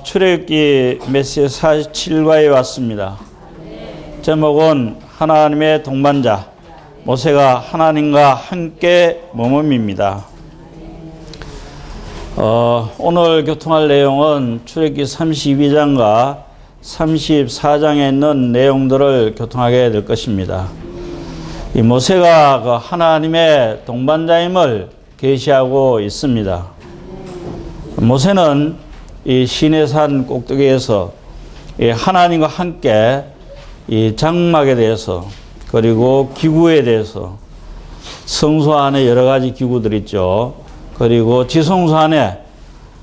출애굽기 메시지 47과에 왔습니다. 제목은 하나님의 동반자, 모세가 하나님과 함께 머뭅니다. 오늘 교통할 내용은 출애굽기 32장과 34장에 있는 내용들을 교통하게 될 것입니다. 이 모세가 그 하나님의 동반자임을 계시하고 있습니다. 모세는 이 시내산 꼭대기에서 이 하나님과 함께 이 장막에 대해서, 그리고 기구에 대해서, 성소 안에 여러 가지 기구들 있죠. 그리고 지성소 안에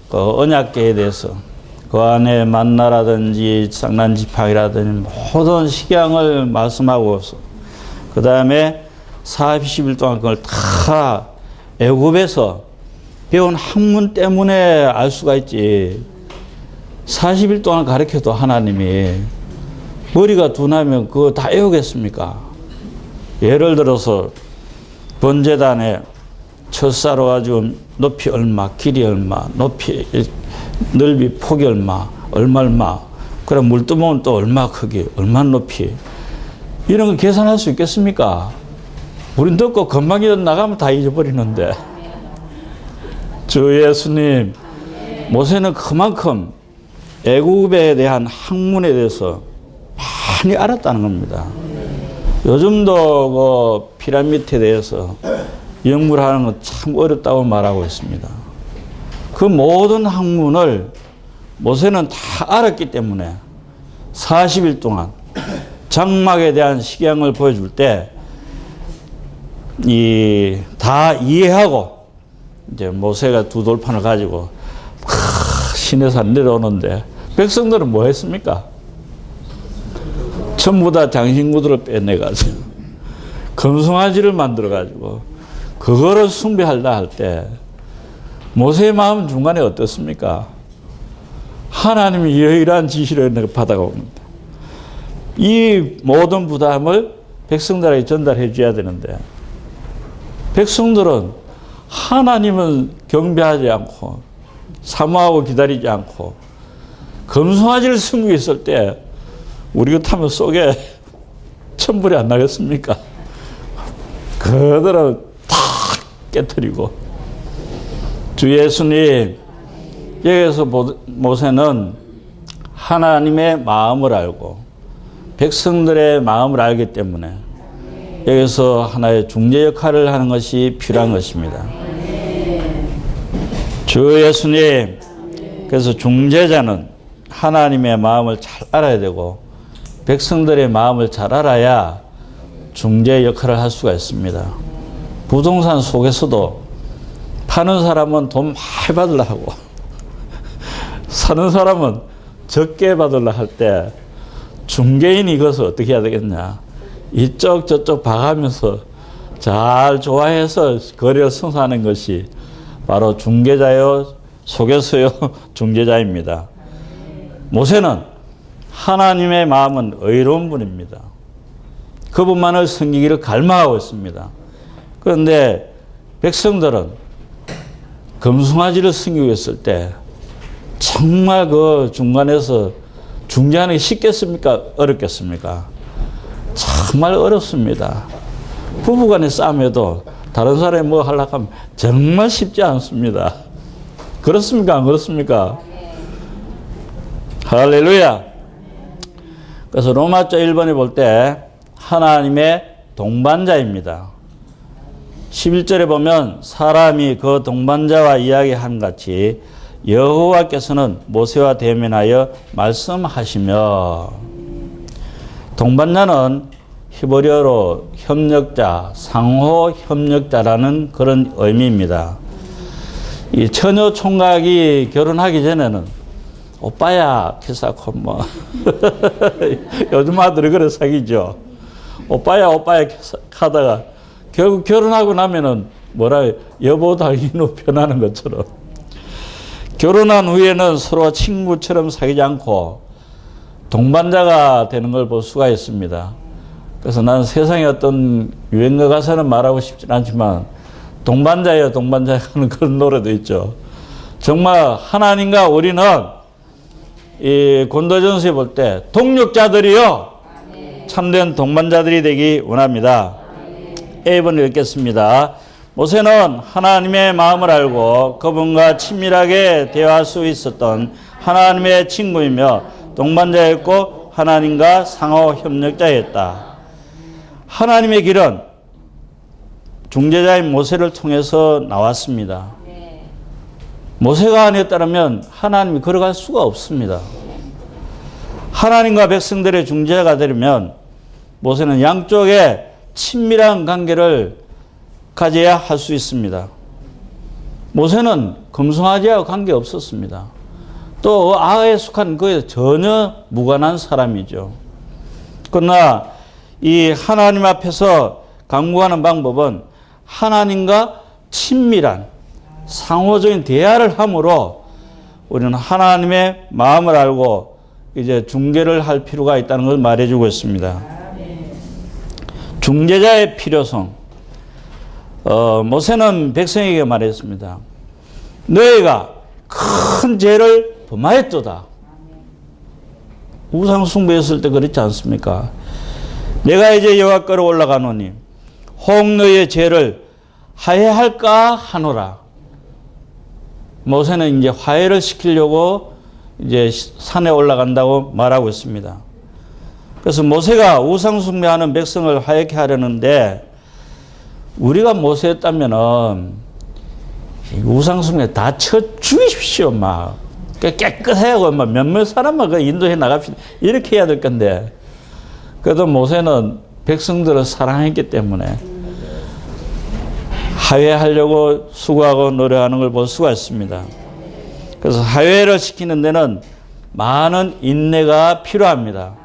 그 언약궤에 대해서, 그 안에 만나라든지 쌍난지팡이라든지 모든 식양을 말씀하고, 그 다음에 40일 동안 그걸 다 애굽에서 배운 학문 때문에 알 수가 있지. 40일 동안 가르쳐도 하나님이 머리가 둔하면 그거 다 외우겠습니까? 예를 들어서 번제단에 첫 쌓아가지고 높이 얼마, 길이 얼마, 높이, 넓이, 폭이 얼마, 얼마, 그럼 물두멍은 또 얼마 크기, 얼마 높이, 이런 거 계산할 수 있겠습니까? 우린 듣고 금방 나가면 다 잊어버리는데. 주 예수님, 모세는 그만큼 애굽에 대한 학문에 대해서 많이 알았다는 겁니다. 요즘도 그 피라미드에 대해서 연구하는 건 참 어렵다고 말하고 있습니다. 그 모든 학문을 모세는 다 알았기 때문에 40일 동안 장막에 대한 식양을 보여줄 때 다 이해하고, 이제 모세가 두 돌판을 가지고 시내산 내려오는데 백성들은 뭐 했습니까? 전부 다 장신구들을 빼내가지고 금송아지를 만들어가지고 그거를 숭배하려 할 때 모세의 마음은 중간에 어떻습니까? 하나님이 유일한 지시를 받아옵니다. 이 모든 부담을 백성들에게 전달해 줘야 되는데, 백성들은 하나님은 경배하지 않고 사모하고 기다리지 않고 금송아지를 섬기고 때 우리 같으면 속에 천불이 안 나겠습니까? 그대로 다 깨뜨리고. 주 예수님, 여기서 모세는 하나님의 마음을 알고 백성들의 마음을 알기 때문에 여기서 하나의 중재 역할을 하는 것이 필요한 것입니다. 주 예수님, 그래서 중재자는 하나님의 마음을 잘 알아야 되고 백성들의 마음을 잘 알아야 중재 역할을 할 수가 있습니다. 부동산 속에서도 파는 사람은 돈 많이 받으려 하고 사는 사람은 적게 받으려 할 때 중개인이 이것을 어떻게 해야 되겠냐? 이쪽 저쪽 봐가면서 잘 조화해서 거래를 성사하는 것이 바로 중개자요, 속에서요 중개자입니다. 모세는 하나님의 마음은 의로운 분입니다. 그분만을 섬기기를 갈망하고 있습니다. 그런데 백성들은 금송아지를 섬기고 있을 때 정말 그 중간에서 중재하는 게 쉽겠습니까? 어렵겠습니까? 정말 어렵습니다. 부부간의 싸움에도 다른 사람이 뭐 하려고 하면 정말 쉽지 않습니다. 그렇습니까? 안 그렇습니까? 할렐루야. 그래서 로마서 1번에 볼 때 하나님의 동반자입니다. 11절에 보면 사람이 그 동반자와 이야기한 같이 여호와께서는 모세와 대면하여 말씀하시며, 동반자는 히브리어로 협력자, 상호 협력자라는 그런 의미입니다. 이 처녀 총각이 결혼하기 전에는 오빠야 키사코 뭐 요즘 아들이 그래 사귀죠. 오빠야 하다가 결국 결혼하고 나면은 뭐라 여보 당신으로 변하는 것처럼, 결혼한 후에는 서로 친구처럼 사귀지 않고 동반자가 되는 걸 볼 수가 있습니다. 그래서 나는 세상에 어떤 유행가 가사는 말하고 싶진 않지만 동반자예요, 동반자 하는 그런 노래도 있죠. 정말 하나님과 우리는 이 고린도전서에 볼 때 동력자들이요 참된 동반자들이 되기 원합니다. A번 읽겠습니다. 모세는 하나님의 마음을 알고 그분과 친밀하게 대화할 수 있었던 하나님의 친구이며 동반자였고 하나님과 상호 협력자였다. 하나님의 길은 중재자인 모세를 통해서 나왔습니다. 모세가 아니었다면 하나님이 걸어갈 수가 없습니다. 하나님과 백성들의 중재자가 되려면 모세는 양쪽에 친밀한 관계를 가져야 할 수 있습니다. 모세는 금송아지하고 관계 없었습니다. 또 아에 속한 그에 전혀 무관한 사람이죠. 그러나 이 하나님 앞에서 강구하는 방법은 하나님과 친밀한 상호적인 대화를 함으로 우리는 하나님의 마음을 알고 이제 중재를 할 필요가 있다는 걸 말해주고 있습니다. 중재자의 필요성. 모세는 백성에게 말했습니다. 너희가 큰 죄를 범하였도다. 우상 숭배했을 때 그렇지 않습니까? 내가 이제 여호와께로 올라가노니 혹 너희의 죄를 화해할까 하노라. 모세는 이제 화해를 시키려고 이제 산에 올라간다고 말하고 있습니다. 그래서 모세가 우상 숭배하는 백성을 화해케 하려는데 우리가 모세였다면은 우상 숭배 다 쳐 죽이십시오, 막 깨끗하고 막 몇몇 사람만 그 인도해 나갑시다 이렇게 해야 될 건데 그래도 모세는 백성들을 사랑했기 때문에 화해하려고 수고하고 노력하는 걸 볼 수가 있습니다. 그래서 화해를 시키는 데는 많은 인내가 필요합니다.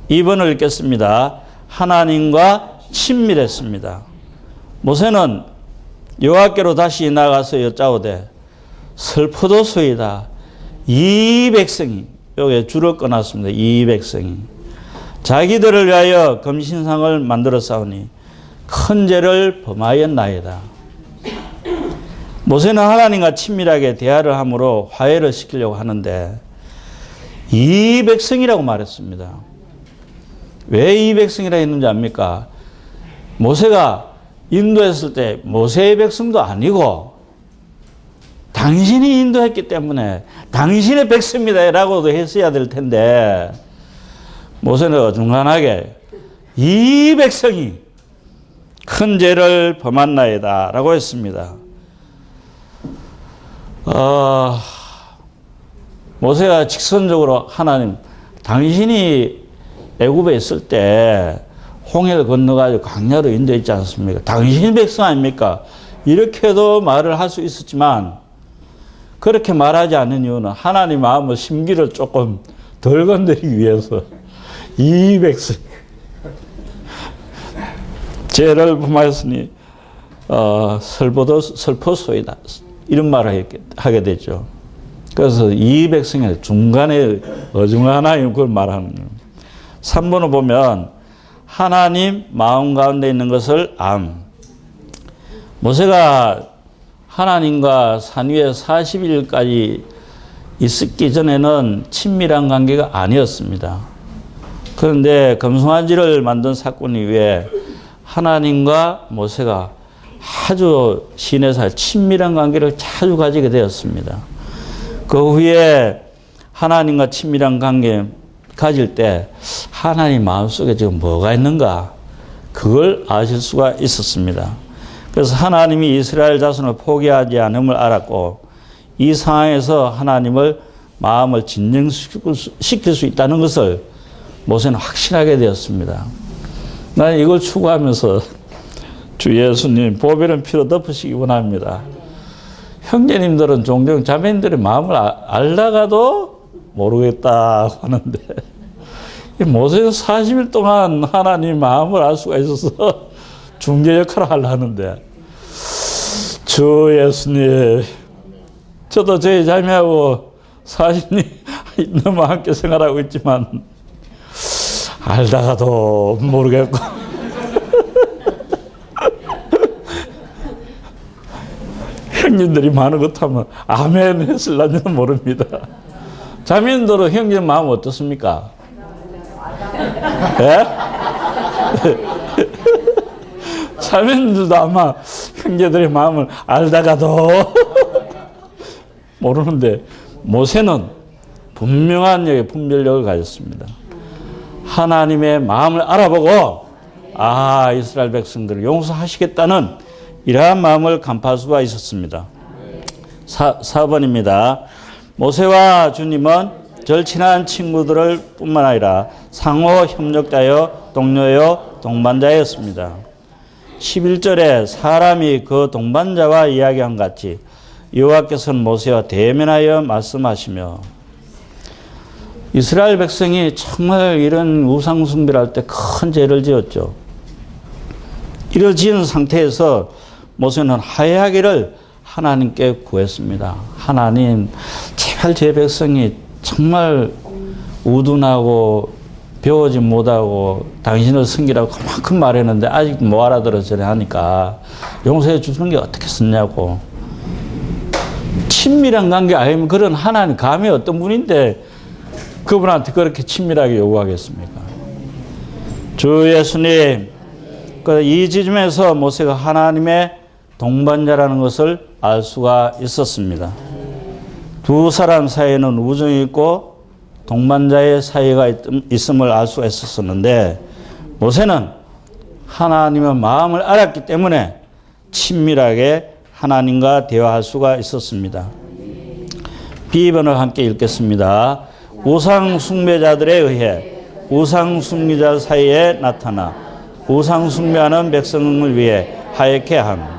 2번을 읽겠습니다. 하나님과 친밀했습니다. 모세는 여호와께로 다시 나가서 여짜오되 슬프도소이다. 이 백성이 여기에 줄을 꺼놨습니다. 이 백성이 자기들을 위하여 금신상을 만들어 싸우니 큰 죄를 범하였나이다. 모세는 하나님과 친밀하게 대화를 함으로 화해를 시키려고 하는데 이 백성이라고 말했습니다. 왜 이 백성이라 했는지 압니까? 모세가 인도했을 때 모세의 백성도 아니고 당신이 인도했기 때문에 당신의 백성이다 라고도 했어야 될 텐데 모세는 어중간하게 이 백성이 큰 죄를 범한나이다 라고 했습니다. 모세가 직선적으로 하나님 당신이 애굽에 있을 때 홍해를 건너가지고 광야로 인도했지 않습니까? 당신이 백성 아닙니까? 이렇게도 말을 할 수 있었지만 그렇게 말하지 않는 이유는 하나님 마음의 심기를 조금 덜 건드리기 위해서 이 백성 죄를 범하였으니 슬퍼소이다 이런 말을 하게 되죠. 그래서 이 백성의 중간에 어중간하게 그걸 말하는 거예요. 3번을 보면 하나님 마음 가운데 있는 것을 모세가 하나님과 산 위에 40일까지 있기 전에는 친밀한 관계가 아니었습니다. 그런데 금송아지를 만든 사건 이후에 하나님과 모세가 아주 시내사에 친밀한 관계를 자주 가지게 되었습니다. 그 후에 하나님과 친밀한 관계 가질 때 하나님 마음속에 지금 뭐가 있는가 그걸 아실 수가 있었습니다. 그래서 하나님이 이스라엘 자손을 포기하지 않음을 알았고 이 상황에서 하나님을 마음을 진정시킬 수 있다는 것을 모세는 확신하게 되었습니다. 나는 이걸 추구하면서 주 예수님 보배는 피로 덮으시기 원합니다. 형제님들은 종종 자매님들의 마음을 알다가도 모르겠다 하는데 모세는 40일 동안 하나님 마음을 알 수가 있어서 중재 역할을 하려 하는데 주 예수님 저도 저희 자매하고 40년 너무 함께 생활하고 있지만 알다가도 모르겠고 형님들이 많은 것 하면 아멘 했을런지는 모릅니다. 자매님들은 형제 마음 어떻습니까? 예? 자매님들도 아마 형제들의 마음을 알다가도 모르는데 모세는 분명한 분별력을 가졌습니다. 하나님의 마음을 알아보고 이스라엘 백성들을 용서하시겠다는 이러한 마음을 간파할 수가 있었습니다. 4번입니다. 모세와 주님은 절친한 친구들을 뿐만 아니라 상호 협력자요 동료요 동반자였습니다. 11절에 사람이 그 동반자와 이야기한 같이 여호와께서는 모세와 대면하여 말씀하시며, 이스라엘 백성이 정말 이런 우상 숭배를 할 때 큰 죄를 지었죠. 이를 지은 상태에서 모세는 화해하기를 하나님께 구했습니다. 하나님, 제발 제 백성이 정말 우둔하고 배우지 못하고 당신을 섬기라고 그만큼 말했는데 아직 못 알아들어서 하니까 용서해 주는 게 어떻겠었냐고. 친밀한 관계 아니면 그런 하나님 감히 어떤 분인데 그분한테 그렇게 친밀하게 요구하겠습니까? 주 예수님, 이 지점에서 모세가 하나님의 동반자라는 것을 알 수가 있었습니다. 두 사람 사이에는 우정이 있고 동반자의 사이가 있음을 알 수가 있었는데, 모세는 하나님의 마음을 알았기 때문에 친밀하게 하나님과 대화할 수가 있었습니다. B번을 함께 읽겠습니다. 우상 숭배자들에 의해 우상 숭배자 사이에 나타나 우상 숭배하는 백성을 위해 하얗게 함.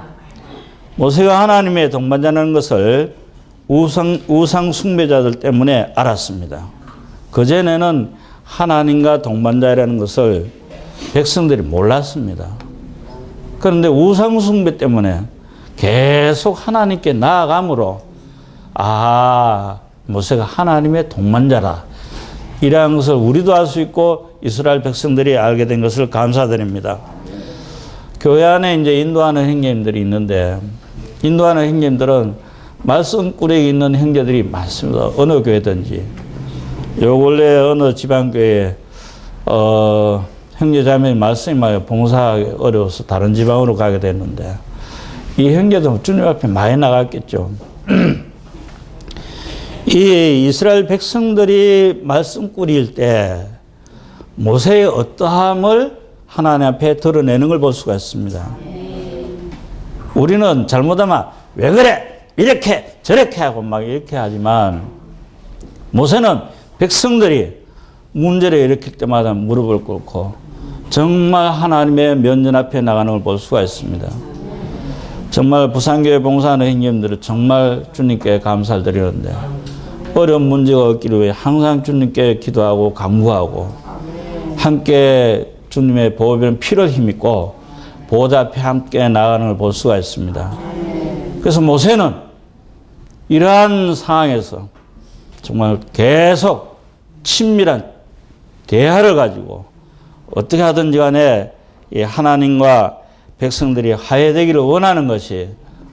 모세가 하나님의 동반자라는 것을 우상 숭배자들 때문에 알았습니다. 그전에는 하나님과 동반자라는 것을 백성들이 몰랐습니다. 그런데 우상 숭배 때문에 계속 하나님께 나아감으로 모세가 하나님의 동반자라, 이러한 것을 우리도 알 수 있고 이스라엘 백성들이 알게 된 것을 감사드립니다. 교회 안에 이제 인도하는 형제님들이 있는데, 인도하는 형제님들은 말씀꾸러기 있는 형제들이 많습니다. 어느 교회든지. 요 근래 어느 지방교회에 형제자매 말씀이 많이 봉사하기 어려워서 다른 지방으로 가게 됐는데, 이 형제도 주님 앞에 많이 나갔겠죠. 이 이스라엘 백성들이 말씀 꾸릴 때 모세의 어떠함을 하나님 앞에 드러내는 걸 볼 수가 있습니다. 우리는 잘못하면 왜 그래? 이렇게 저렇게 하고 막 이렇게 하지만, 모세는 백성들이 문제를 일으킬 때마다 무릎을 꿇고 정말 하나님의 면전 앞에 나가는 걸 볼 수가 있습니다. 정말 부산교회 봉사하는 형님들은 정말 주님께 감사를 드리는데, 어려운 문제가 없기를 위해 항상 주님께 기도하고 간구하고 함께 주님의 보호변 피를 힘입고 보호자 앞에 함께 나가는 걸 볼 수가 있습니다. 그래서 모세는 이러한 상황에서 정말 계속 친밀한 대화를 가지고 어떻게 하든지 간에 하나님과 백성들이 화해되기를 원하는 것이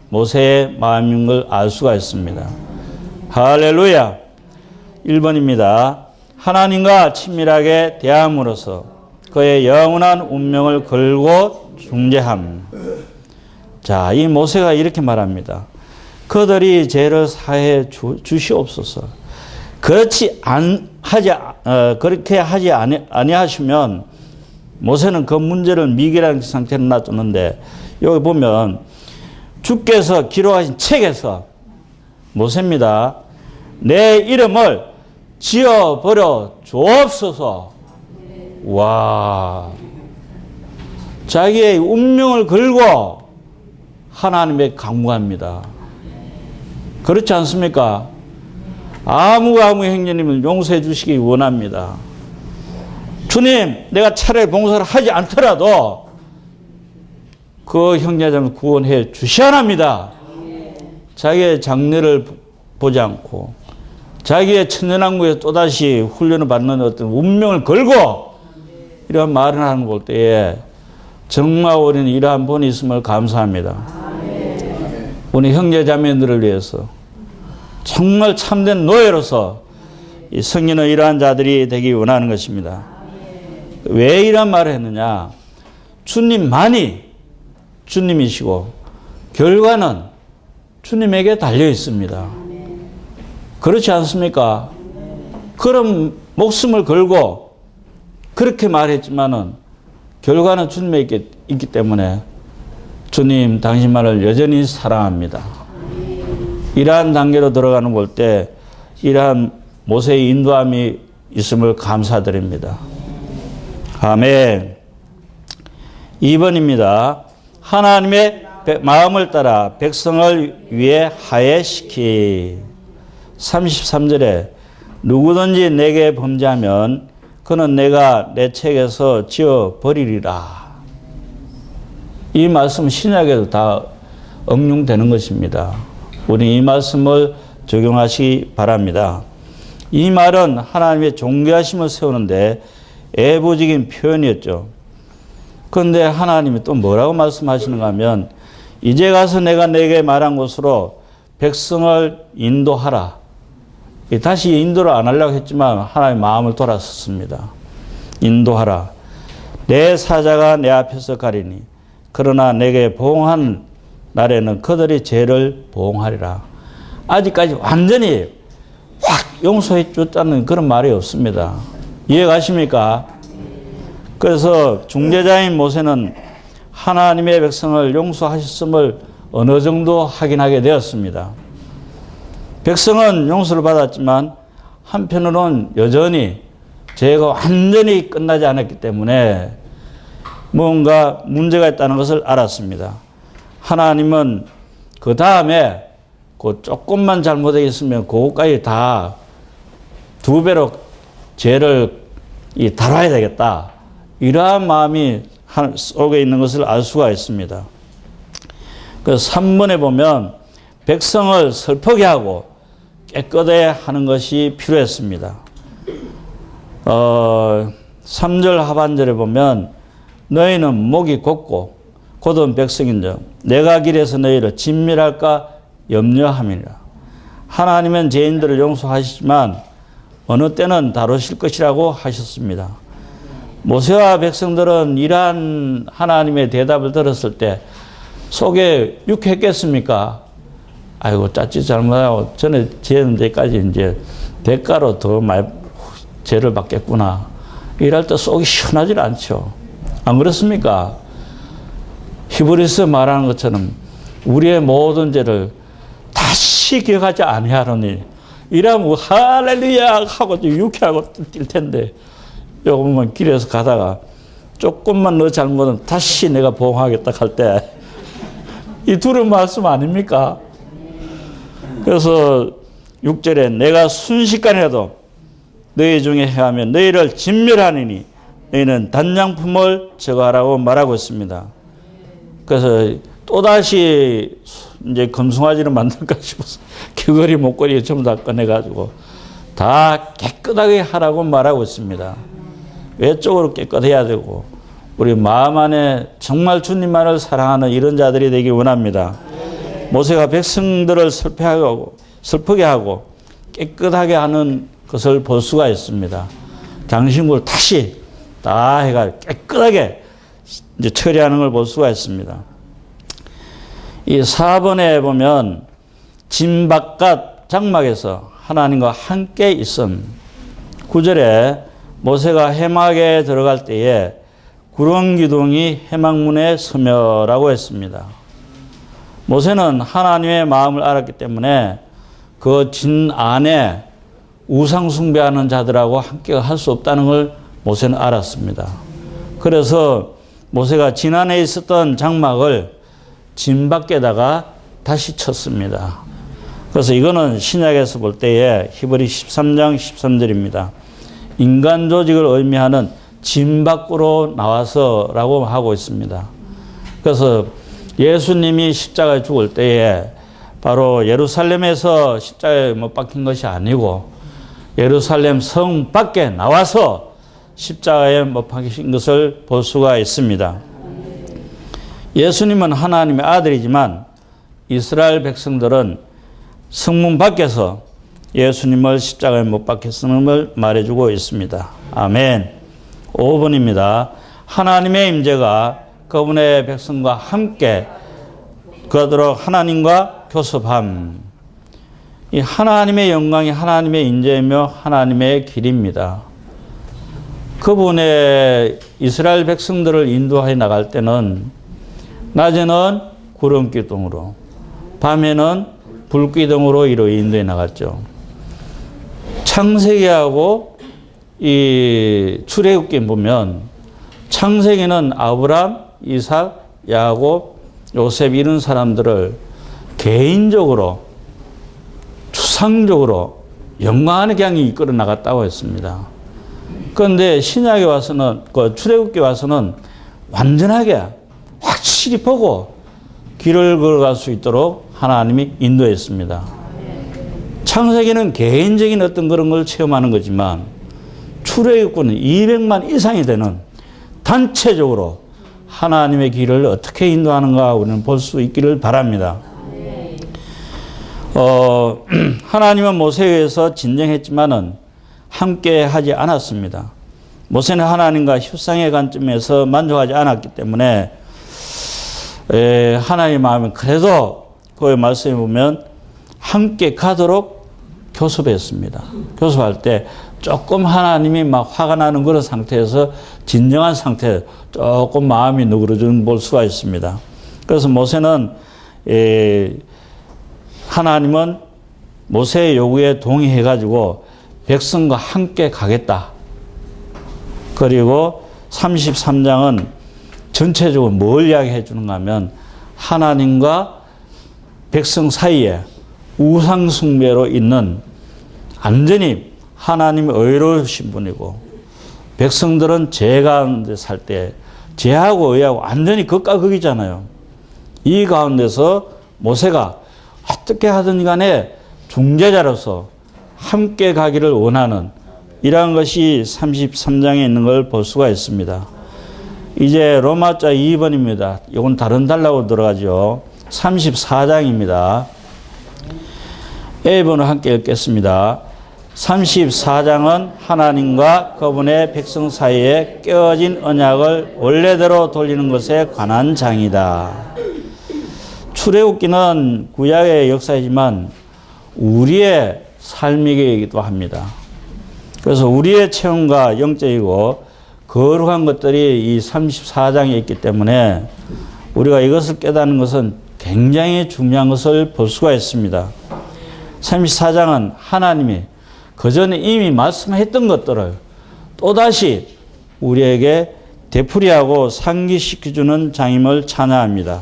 모세의 마음인 걸 알 수가 있습니다. 할렐루야. 1번입니다. 하나님과 친밀하게 대함으로써 그의 영원한 운명을 걸고 중재함. 자, 이 모세가 이렇게 말합니다. 그들이 죄를 사해 주시옵소서. 그렇게 하지 아니하시면 모세는 그 문제를 미개한 상태로 놔두는데, 여기 보면 주께서 기록하신 책에서 모세입니다. 내 이름을 지어버려 주옵소서. 와, 자기의 운명을 걸고 하나님의 강구합니다. 그렇지 않습니까? 아무 형제님을 용서해 주시기 원합니다. 주님, 내가 차라리 봉사를 하지 않더라도 그 형제자매를 구원해 주셔야 합니다. 자기의 장래를 보지 않고 자기의 천년왕국에서 또다시 훈련을 받는 어떤 운명을 걸고 이런 말을 하는 걸 볼 때에 정말 우리는 이러한 분이 있음을 감사합니다. 우리 형제자매들을 위해서 정말 참된 노예로서 이 성령은 이러한 자들이 되기 원하는 것입니다. 왜 이런 말을 했느냐? 주님만이 주님이시고 결과는 주님에게 달려 있습니다. 그렇지 않습니까? 그런 목숨을 걸고 그렇게 말했지만은 결과는 주님에게 있기 때문에 주님 당신만을 여전히 사랑합니다. 이러한 단계로 들어가는 볼 때 이러한 모세의 인도함이 있음을 감사드립니다. 아멘. 2번입니다. 하나님의 마음을 따라 백성을 위해 하회시키. 33절에 누구든지 내게 범죄하면 그는 내가 내 책에서 지어 버리리라. 이 말씀 신약에도 다 응용되는 것입니다. 우리 이 말씀을 적용하시기 바랍니다. 이 말은 하나님의 존귀하심을 세우는데 애부적인 표현이었죠. 그런데 하나님이 또 뭐라고 말씀하시는가 하면 이제 가서 내가 내게 말한 곳으로 백성을 인도하라. 다시 인도를 안 하려고 했지만 하나님 마음을 돌아섰습니다. 인도하라. 내 사자가 내 앞에서 가리니 그러나 내게 보응한 날에는 그들이 죄를 보응하리라. 아직까지 완전히 확 용서해 줬다는 그런 말이 없습니다. 이해가십니까? 그래서 중재자인 모세는 하나님의 백성을 용서하셨음을 어느 정도 확인하게 되었습니다. 백성은 용서를 받았지만 한편으로는 여전히 죄가 완전히 끝나지 않았기 때문에 뭔가 문제가 있다는 것을 알았습니다. 하나님은 그 다음에 그 조금만 잘못했으면 그것까지 다 2배로 죄를 다뤄야 되겠다. 이러한 마음이 속에 있는 것을 알 수가 있습니다. 그래서 3번에 보면 백성을 슬프게 하고 깨끗해 하는 것이 필요했습니다. 3절 하반절에 보면 너희는 목이 곧고 곧은 백성인즉 내가 길에서 너희를 진멸할까 염려함이니라. 하나님은 죄인들을 용서하시지만 어느 때는 다루실 것이라고 하셨습니다. 모세와 백성들은 이러한 하나님의 대답을 들었을 때 속에 유쾌했겠습니까? 아이고 짜릿 잘못하고 전에 죄는 데까지 이제 대가로 더 많이 죄를 받겠구나. 이럴 때 속이 시원하지 않죠. 안 그렇습니까? 히브리서 말하는 것처럼 우리의 모든 죄를 다시 기억하지 아니하노니 이러면 할렐루야 하고 유쾌하고 뛸 텐데 요거 보면 길에서 가다가 조금만 너 잘못은 다시 내가 보응하겠다 할 때 이 둘은 말씀 아닙니까? 그래서 6절에 내가 순식간에도 너희 중에 행하면 너희를 진멸하느니 너희는 단장품을 제거하라고 말하고 있습니다. 그래서 또다시 이제 금송아지를 만들까 싶어서 귀걸이 목걸이 전부 다 꺼내가지고 다 깨끗하게 하라고 말하고 있습니다. 외적으로 깨끗해야 되고 우리 마음 안에 정말 주님만을 사랑하는 이런 자들이 되길 원합니다. 모세가 백성들을 슬프게 하고 깨끗하게 하는 것을 볼 수가 있습니다. 장신구를 다시 다 해가 깨끗하게 이제 처리하는 걸 볼 수가 있습니다. 이 4번에 보면 진 바깥 장막에서 하나님과 함께 있음. 9절에 모세가 해막에 들어갈 때에 구름 기둥이 해막문에 서며라고 했습니다. 모세는 하나님의 마음을 알았기 때문에 그 진 안에 우상 숭배하는 자들하고 함께 할 수 없다는 걸 모세는 알았습니다. 그래서 모세가 진 안에 있었던 장막을 진 밖에다가 다시 쳤습니다. 그래서 이거는 신약에서 볼 때에 히브리 13장 13절입니다. 인간 조직을 의미하는 진 밖으로 나와서라고 하고 있습니다. 그래서 예수님이 십자가에 죽을 때에 바로 예루살렘에서 십자가에 못 박힌 것이 아니고 예루살렘 성 밖에 나와서 십자가에 못 박히신 것을 볼 수가 있습니다. 예수님은 하나님의 아들이지만 이스라엘 백성들은 성문 밖에서 예수님을 십자가에 못 박혔음을 말해주고 있습니다. 아멘. 5번입니다. 하나님의 임재가 그분의 백성과 함께 그러도록 하나님과 교섭함. 이 하나님의 영광이 하나님의 임재이며 하나님의 길입니다. 그분의 이스라엘 백성들을 인도해 나갈 때는 낮에는 구름기둥으로 밤에는 불기둥으로 이로 인도해 나갔죠. 창세기하고 이 출애굽기 보면 창세기는 아브람, 이삭, 야곱, 요셉 이런 사람들을 개인적으로 추상적으로 영광의 강이 이끌어 나갔다고 했습니다. 그런데 신약에 와서는 출애굽기 와서는 완전하게 확실히 보고 길을 걸어갈 수 있도록 하나님이 인도했습니다. 창세기는 개인적인 어떤 그런 걸 체험하는 거지만 출애굽기는 200만 이상이 되는 단체적으로 하나님의 길을 어떻게 인도하는가 우리는 볼 수 있기를 바랍니다. 하나님은 모세에 의해서 진정했지만은 함께 하지 않았습니다. 모세는 하나님과 협상의 관점에서 만족하지 않았기 때문에 하나님의 마음은 그래도 그 말씀에 보면 함께 가도록 교섭했습니다. 교섭할 때 조금 하나님이 막 화가 나는 그런 상태에서 진정한 상태 조금 마음이 누그러져 볼 수가 있습니다. 그래서 모세는 하나님은 모세의 요구에 동의해가지고 백성과 함께 가겠다. 그리고 33장은 전체적으로 뭘 이야기해 주는가 하면 하나님과 백성 사이에 우상숭배로 있는 완전히 하나님이 의로우신 분이고 백성들은 죄 가운데 살 때 죄하고 의하고 완전히 극과 극이잖아요. 이 가운데서 모세가 어떻게 하든 간에 중재자로서 함께 가기를 원하는 이러한 것이 33장에 있는 걸 볼 수가 있습니다. 이제 로마자 2번입니다. 이건 다른 달라고 들어가죠. 34장입니다. A번을 함께 읽겠습니다. 34장은 하나님과 그분의 백성 사이에 깨어진 언약을 원래대로 돌리는 것에 관한 장이다. 출애굽기는 구약의 역사이지만 우리의 삶이기도 합니다. 그래서 우리의 체험과 영적이고 거룩한 것들이 이 34장에 있기 때문에 우리가 이것을 깨닫는 것은 굉장히 중요한 것을 볼 수가 있습니다. 34장은 하나님이 그전에 이미 말씀했던 것들을 또다시 우리에게 되풀이하고 상기시켜주는 장임을 찬양합니다.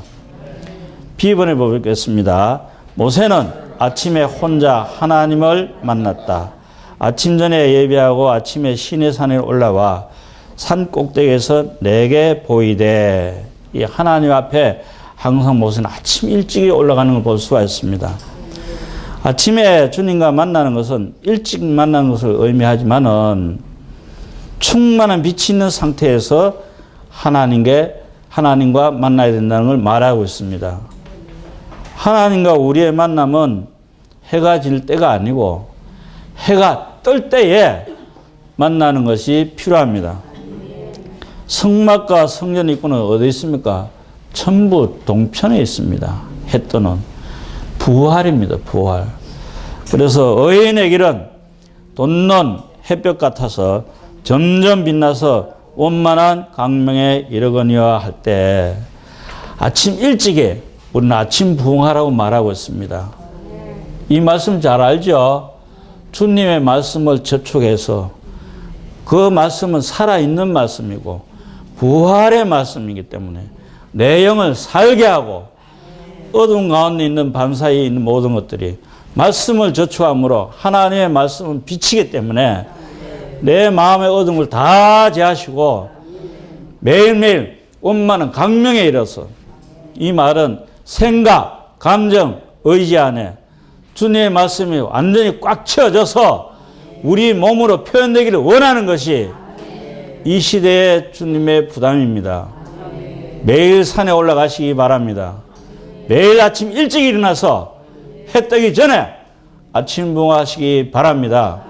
B번에 보겠습니다. 모세는 아침에 혼자 하나님을 만났다. 아침 전에 예배하고 아침에 시내산에 올라와 산 꼭대기에서 내게 보이되. 이 하나님 앞에 항상 모세는 아침 일찍 올라가는 걸 볼 수가 있습니다. 아침에 주님과 만나는 것은 일찍 만나는 것을 의미하지만은 충만한 빛이 있는 상태에서 하나님과 만나야 된다는 걸 말하고 있습니다. 하나님과 우리의 만남은 해가 질 때가 아니고 해가 뜰 때에 만나는 것이 필요합니다. 성막과 성전 입구는 어디 있습니까? 전부 동편에 있습니다. 해 뜨는. 부활입니다. 부활. 그래서 의인의 길은 돋는 햇볕 같아서 점점 빛나서 원만한 강명에 이르거니와 할 때 아침 일찍에 우리는 아침 부흥하라고 말하고 있습니다. 이 말씀 잘 알죠? 주님의 말씀을 접촉해서 그 말씀은 살아있는 말씀이고 부활의 말씀이기 때문에 내 영을 살게 하고 어두운 가운데 있는 밤 사이에 있는 모든 것들이 말씀을 저촉함으로 하나님의 말씀은 빛이기 때문에 내 마음의 어두운 걸 다 제하시고 매일매일 원만한 강명에 이르러서 이 말은 생각, 감정, 의지 안에 주님의 말씀이 완전히 꽉 채워져서 우리 몸으로 표현되기를 원하는 것이 이 시대의 주님의 부담입니다. 매일 산에 올라가시기 바랍니다. 매일 아침 일찍 일어나서 해 뜨기 전에 아침부흥하시기 바랍니다.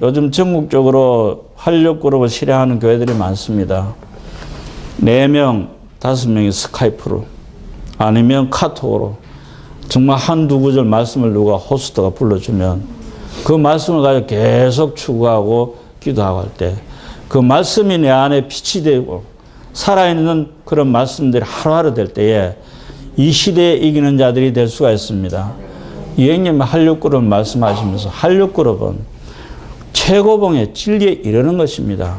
요즘 전국적으로 활력그룹을 실행하는 교회들이 많습니다. 4명, 5명이 스카이프로 아니면 카톡으로 정말 한두 구절 말씀을 누가 호스트가 불러주면 그 말씀을 가지고 계속 추구하고 기도하고 할 때 그 말씀이 내 안에 빛이 되고 살아있는 그런 말씀들이 하루하루 될 때에 이 시대에 이기는 자들이 될 수가 있습니다. 이행님 한력그룹 말씀하시면서 한력그룹은 최고봉의 진리에 이르는 것입니다.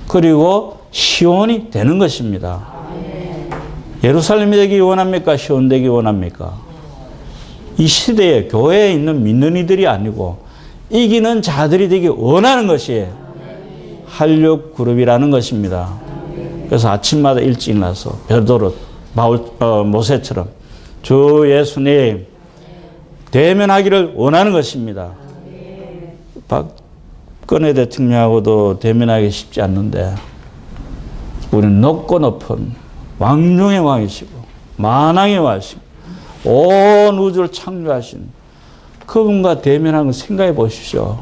그리고 시온이 되는 것입니다. 예루살렘이 되기 원합니까? 시온 되기 원합니까? 이 시대에 교회에 있는 믿는 이들이 아니고 이기는 자들이 되기 원하는 것이 한력그룹이라는 것입니다. 그래서 아침마다 일찍 일어나서 베드로, 모세처럼 주 예수님 대면하기를 원하는 것입니다. 박근혜 대통령하고도 대면하기 쉽지 않는데 우리는 높고 높은 왕중의 왕이시고 만왕의 왕이시고 온 우주를 창조하신 그분과 대면하는 걸 생각해 보십시오.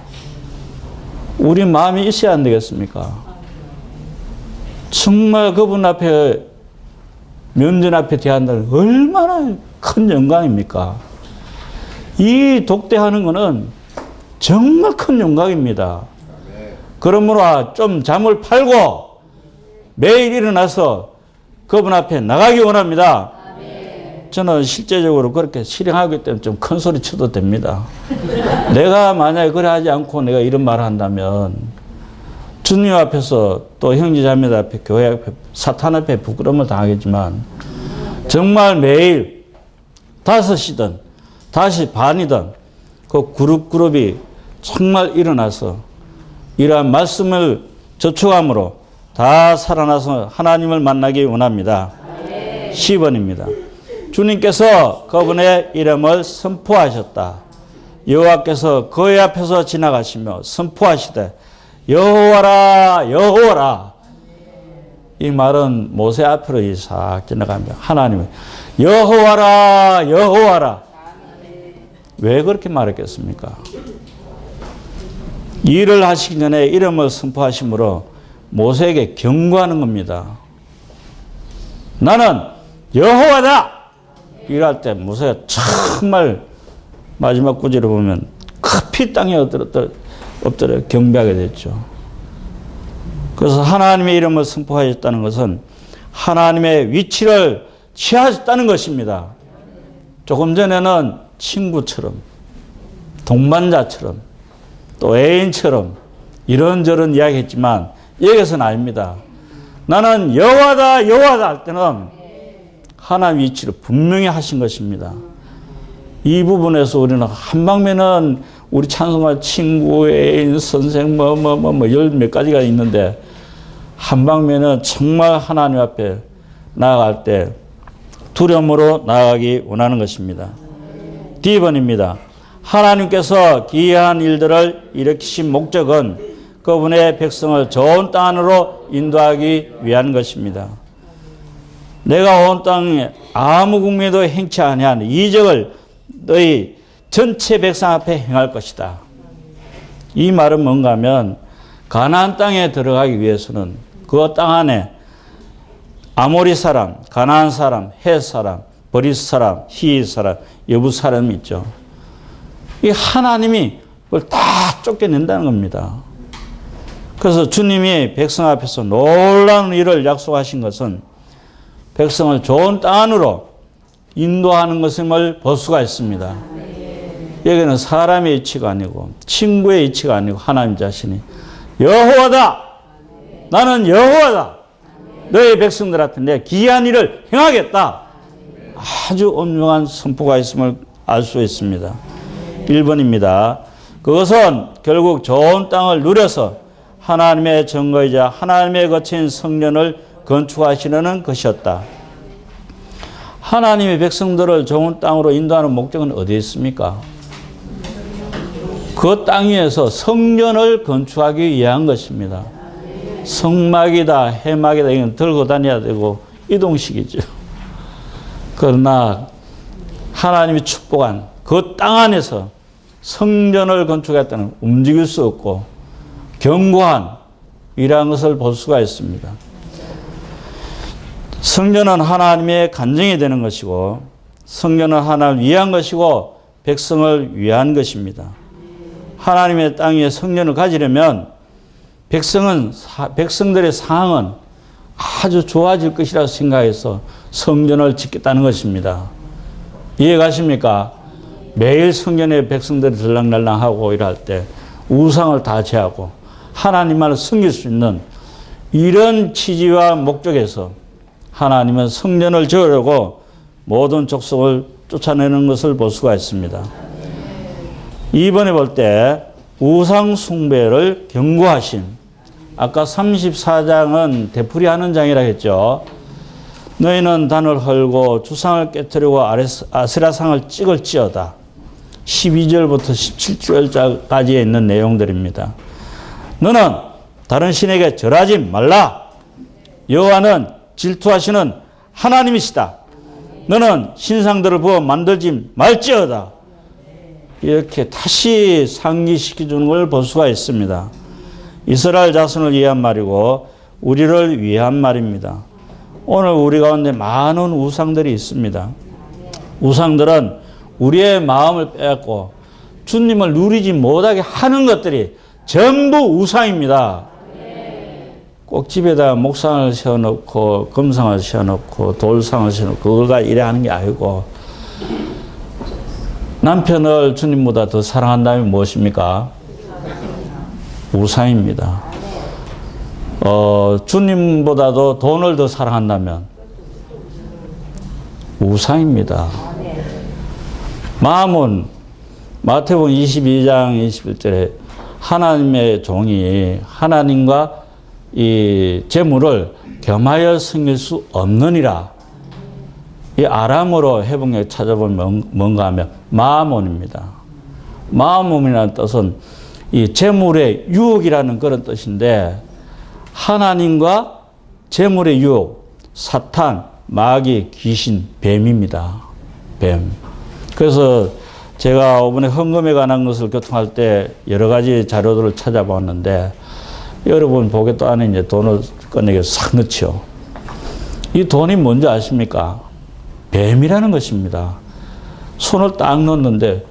우리 마음이 있어야 안 되겠습니까? 정말 그분 앞에 면전 앞에 대한다는 얼마나 큰 영광입니까? 이 독대하는 것은 정말 큰 영광입니다. 그러므로 좀 잠을 팔고 매일 일어나서 그분 앞에 나가기 원합니다. 저는 실제적으로 그렇게 실행하기 때문에 좀 큰 소리 쳐도 됩니다. 내가 만약에 그래 하지 않고 내가 이런 말을 한다면 주님 앞에서 또 형제자매들 앞에 교회 앞에 사탄 앞에 부끄러움을 당하겠지만 정말 매일 5시든 5시 반이든 그 그룹이 정말 일어나서 이러한 말씀을 저축함으로 다 살아나서 하나님을 만나기 원합니다. 10번입니다. 주님께서 그분의 이름을 선포하셨다. 여호와께서 그의 앞에서 지나가시며 선포하시되 여호와라 여호와라. 이 말은 모세 앞으로 이삭 지나가며 하나님은 여호와라 여호와라. 왜 그렇게 말했겠습니까? 일을 하시기 전에 이름을 선포하심으로 모세에게 경고하는 겁니다. 나는 여호와다. 일할 때 모세가 정말 마지막 구절을 보면 급히 땅에 엎드려 경배하게 됐죠. 그래서 하나님의 이름을 선포하셨다는 것은 하나님의 위치를 취하셨다는 것입니다. 조금 전에는 친구처럼 동반자처럼 또 애인처럼 이런저런 이야기했지만 여기서는 아닙니다. 나는 여호와다 여호와다 할 때는 하나님 위치를 분명히 하신 것입니다. 이 부분에서 우리는 한 방면은 우리 찬송가 친구, 애인, 선생 열 몇 가지가 있는데 한 방면은 정말 하나님 앞에 나아갈 때 두려움으로 나아가기 원하는 것입니다. D번입니다. 하나님께서 기이한 일들을 일으키신 목적은 그분의 백성을 좋은 땅 안으로 인도하기 위한 것입니다. 내가 온 땅에 아무 국민도 행치 아니한 이적을 너희 전체 백성 앞에 행할 것이다. 이 말은 뭔가 하면 가나안 땅에 들어가기 위해서는 그 땅 안에 아모리 사람, 가나안 사람, 헷 사람, 버리스 사람, 히윗 사람, 여부 사람이 있죠. 이 하나님이 그걸 다 쫓겨낸다는 겁니다. 그래서 주님이 백성 앞에서 놀라운 일을 약속하신 것은 백성을 좋은 땅 안으로 인도하는 것임을 볼 수가 있습니다. 여기는 사람의 이치가 아니고 친구의 이치가 아니고 하나님 자신이 여호와다. 나는 여호와다. 너희 백성들 앞에 내가 기이한 일을 행하겠다. 아주 엄중한 선포가 있음을 알 수 있습니다. 1번입니다. 그것은 결국 좋은 땅을 누려서 하나님의 증거이자 하나님의 거친 성전을 건축하시려는 것이었다. 하나님의 백성들을 좋은 땅으로 인도하는 목적은 어디에 있습니까? 그 땅 위에서 성전을 건축하기 위한 것입니다. 성막이다, 해막이다, 이건 들고 다녀야 되고 이동식이죠. 그러나 하나님이 축복한 그 땅 안에서 성전을 건축했다는 움직일 수 없고 견고한 이러한 것을 볼 수가 있습니다. 성전은 하나님의 간증이 되는 것이고 성전은 하나님을 위한 것이고 백성을 위한 것입니다. 하나님의 땅 위에 성전을 가지려면 백성들의 상황은 아주 좋아질 것이라고 생각해서 성전을 짓겠다는 것입니다. 이해가십니까? 매일 성전에 백성들이 들락날락하고 일할 때 우상을 다 제하고 하나님만을 섬길 수 있는 이런 취지와 목적에서 하나님은 성전을 지으려고 모든 족속을 쫓아내는 것을 볼 수가 있습니다. 이번에 볼 때 우상 숭배를 경고하신, 아까 34장은 되풀이하는 장이라 했죠. 너희는 단을 헐고 주상을 깨뜨리고 아세라상을 찍을지어다. 12절부터 17절까지 있는 내용들입니다. 너는 다른 신에게 절하지 말라. 여호와는 질투하시는 하나님이시다. 너는 신상들을 부어 만들지 말지어다. 이렇게 다시 상기시켜주는 걸 볼 수가 있습니다. 이스라엘 자손을 위한 말이고 우리를 위한 말입니다. 오늘 우리 가운데 많은 우상들이 있습니다. 우상들은 우리의 마음을 빼앗고 주님을 누리지 못하게 하는 것들이 전부 우상입니다. 꼭 집에다 목상을 세워놓고 금상을 세워놓고 돌상을 세워놓고 그걸가 이래 하는 게 아니고, 남편을 주님보다 더 사랑한다면 무엇입니까? 우상입니다. 주님보다도 돈을 더 사랑한다면 우상입니다. 마음은 마태복음 22장 21절에 하나님의 종이 하나님과 이 재물을 겸하여 섬길 수 없느니라. 이 아람어로 해봉에 찾아보면 뭔가 하면 마몬입니다. 마몬이라는 뜻은 이 재물의 유혹이라는 그런 뜻인데, 하나님과 재물의 유혹, 사탄, 마귀, 귀신, 뱀입니다. 뱀. 그래서 제가 이번에 헌금에 관한 것을 교통할 때 여러 가지 자료들을 찾아봤는데, 여러분 보겠도 안에 이제 돈을 꺼내서 싹 넣죠. 이 돈이 뭔지 아십니까? 뱀이라는 것입니다. 손을 딱 넣었는데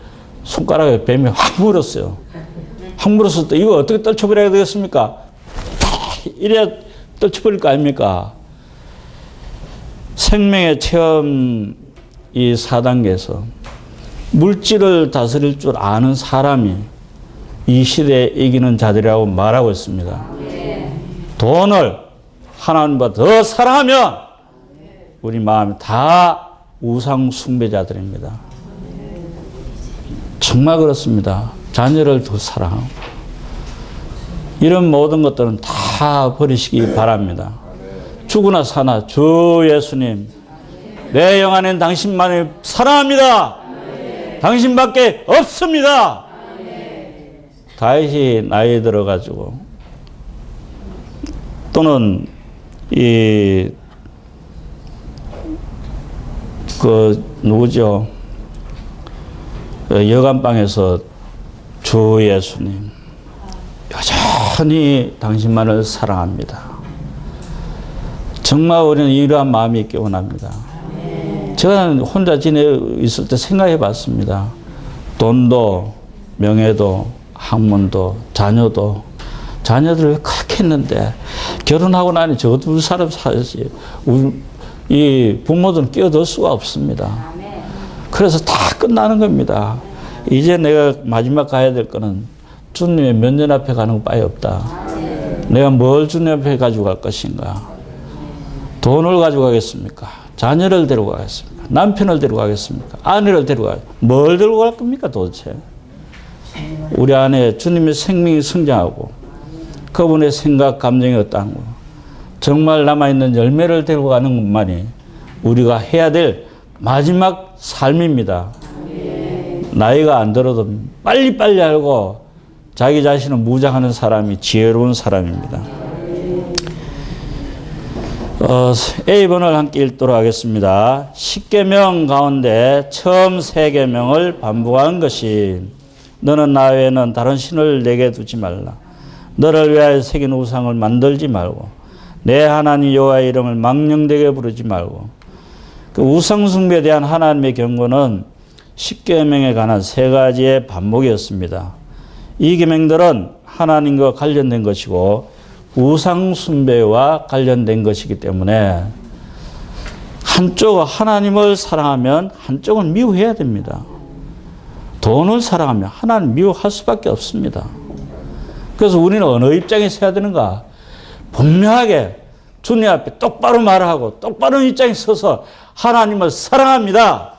손가락에 뱀이 확 물었어요. 확 물었을 때 이거 어떻게 떨쳐버려야 되겠습니까? 이래야 떨쳐버릴 거 아닙니까? 생명의 체험 이 4단계에서 물질을 다스릴 줄 아는 사람이 이 시대에 이기는 자들이라고 말하고 있습니다. 돈을 하나님보다 더 사랑하면 우리 마음이 다 우상 숭배자들입니다. 정말 그렇습니다. 자녀를 더 사랑하고 이런 모든 것들은 다 버리시기 바랍니다. 죽으나 사나 주 예수님, 내 영안엔 당신만을 사랑합니다. 당신밖에 없습니다. 다윗이 나이 들어가지고 또는 누구죠? 여관방에서 주 예수님, 여전히 당신만을 사랑합니다. 정말 우리는 이러한 마음이 있기 원합니다. 제가 혼자 지내 있을 때 생각해 봤습니다. 돈도, 명예도, 학문도, 자녀도, 자녀들을 왜 그렇게 했는데, 결혼하고 나니 저 두 사람 사야지. 이 부모들은 끼어들 수가 없습니다. 그래서 다 끝나는 겁니다. 이제 내가 마지막 가야 될 거는 주님의 면전 앞에 가는 것밖에 없다. 내가 뭘 주님 앞에 가지고 갈 것인가? 돈을 가지고 가겠습니까? 자녀를 데리고 가겠습니까? 남편을 데리고 가겠습니까? 아내를 데리고 가겠습니까? 뭘 데리고 갈 겁니까 도대체? 우리 안에 주님의 생명이 성장하고 그분의 생각, 감정이 어떠한 거, 정말 남아있는 열매를 데리고 가는 것만이 우리가 해야 될 마지막 삶입니다. 나이가 안 들어도 빨리빨리 알고 자기 자신을 무장하는 사람이 지혜로운 사람입니다. A번을 함께 읽도록 하겠습니다. 10계명 가운데 처음 3계명을 반복한 것이 너는 나 외에는 다른 신을 내게 두지 말라. 너를 위하여 새긴 우상을 만들지 말고 내 하나님 여호와의 이름을 망령되게 부르지 말고. 그 우상 숭배에 대한 하나님의 경고는 십계명에 관한 세 가지의 반복이었습니다. 이 계명들은 하나님과 관련된 것이고 우상 숭배와 관련된 것이기 때문에 한쪽은 하나님을 사랑하면 한쪽은 미워해야 됩니다. 돈을 사랑하면 하나님 미워할 수밖에 없습니다. 그래서 우리는 어느 입장에 서야 되는가? 분명하게 주님 앞에 똑바로 말하고 똑바른 입장에 서서 하나님을 사랑합니다.